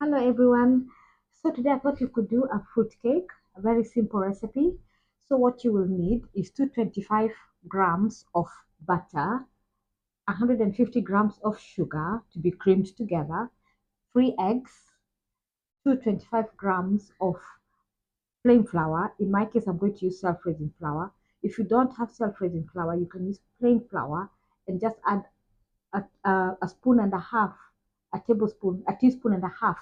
Hello everyone. So today I thought you could do a fruit cake, a very simple recipe. So what you will need is 225 grams of butter, 150 grams of sugar to be creamed together, 3 eggs, 225 grams of plain flour. In my case, I'm going to use self-raising flour. If you don't have self-raising flour, you can use plain flour and just add a spoon and a half, a teaspoon and a half,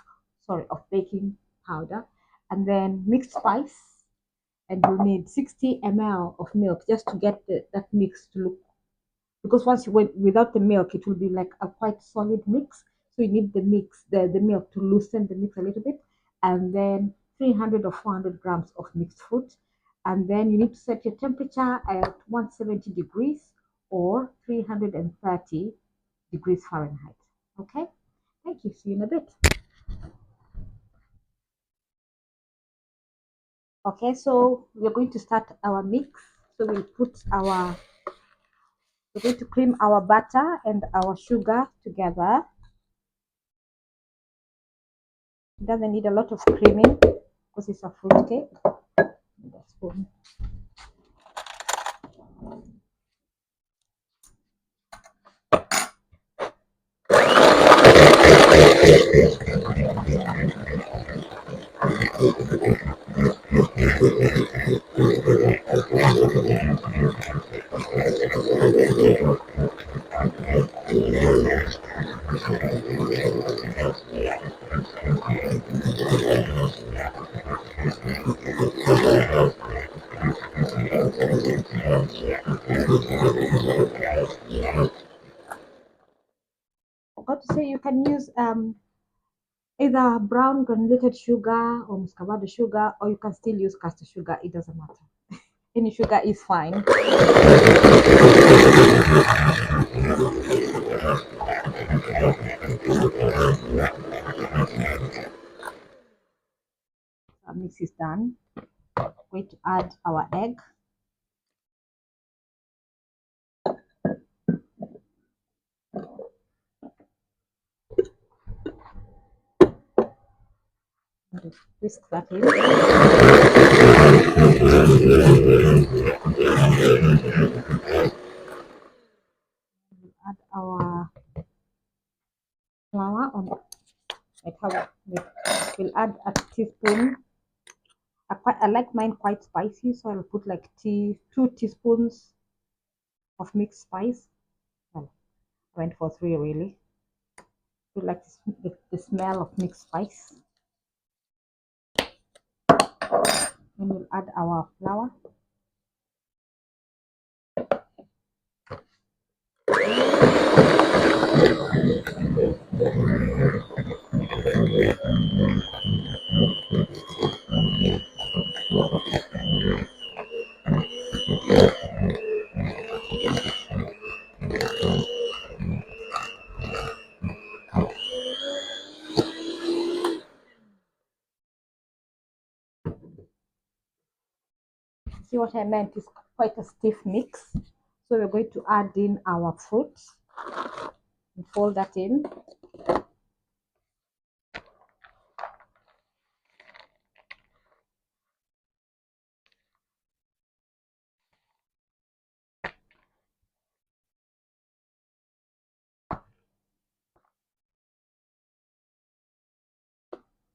sorry, of baking powder, and then mixed spice. And you need 60 ml of milk just to get that mix to look, because once you went without the milk, it will be like a quite solid mix. So you need the milk to loosen the mix a little bit, and then 300 or 400 grams of mixed fruit. And then you need to set your temperature at 170 degrees or 330 degrees Fahrenheit. Okay, thank you. See you in a bit. Okay, so we're going to start our mix. So we're going to cream our butter and our sugar together. It doesn't need a lot of creaming because it's a fruit cake. Spoon. Forgot to say you can use either brown granulated sugar or muscovado sugar, or you can still use caster sugar. It doesn't matter. Any sugar is fine. Our mix is done. We're going to add our egg. Whisk that in. Add our flour on. Like how we'll add a teaspoon. I like mine quite spicy, so I'll put like 2 teaspoons of mixed spice. Well, I went for 3 really. You like the smell of mixed spice. Then we'll add our flour. See what I meant? It's quite a stiff mix. So we're going to add in our fruit and fold that in.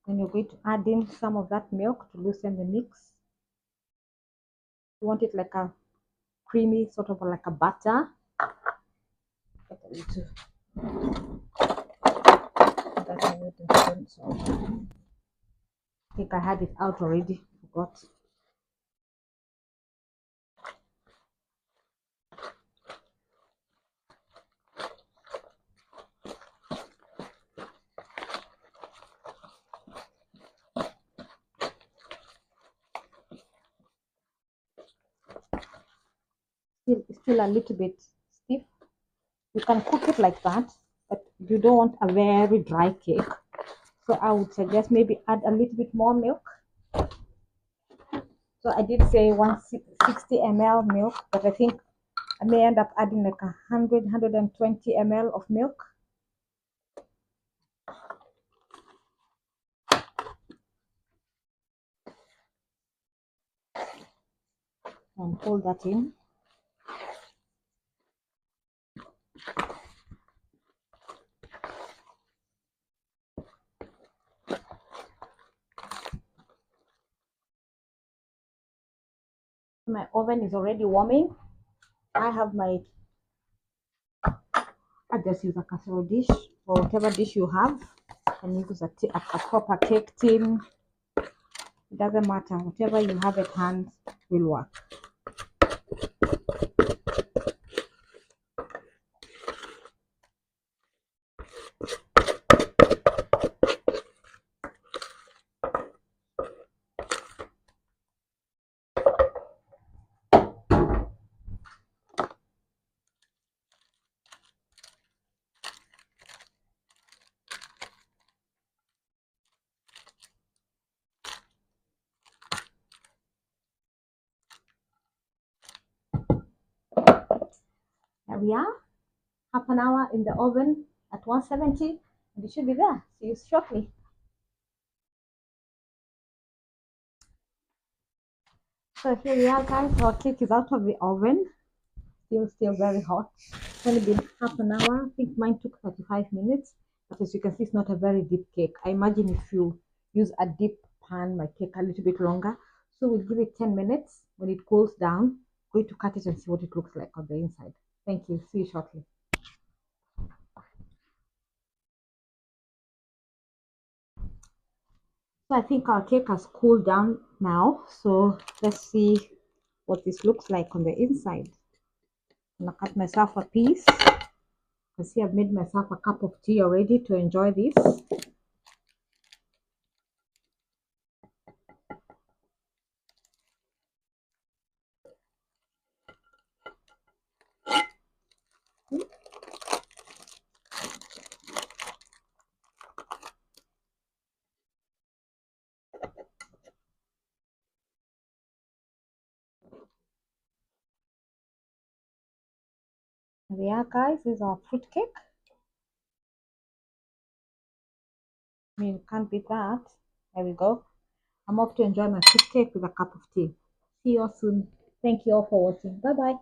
Then you're going to add in some of that milk to loosen the mix. You want it like a creamy, sort of like a butter. Get a little. I think I had it out already. Forgot. Still a little bit stiff. You can cook it like that, but you don't want a very dry cake. So I would suggest maybe add a little bit more milk. So I did say 160 ml milk, but I think I may end up adding like 120 ml of milk. and fold that in. My oven is already warming. I have my, I just use a casserole dish or whatever dish you have. And use a proper cake tin. It doesn't matter. Whatever you have at hand will work. There we are. Half an hour in the oven at 170, and it should be there. See you shortly. So here we are, guys. Our cake is out of the oven. Still very hot. It's only been half an hour. I think mine took 35 minutes. But as you can see, it's not a very deep cake. I imagine if you use a deep pan, might take a little bit longer. So we'll give it 10 minutes. When it cools down, going to cut it and see what it looks like on the inside. Thank you. See you shortly. So I think our cake has cooled down now. So let's see what this looks like on the inside. I'm gonna cut myself a piece. You see I've made myself a cup of tea already to enjoy this. There we are, guys. This is our fruit cake. I mean, you can't beat that. There we go. I'm off to enjoy my fruit cake with a cup of tea. See you all soon. Thank you all for watching. Bye bye.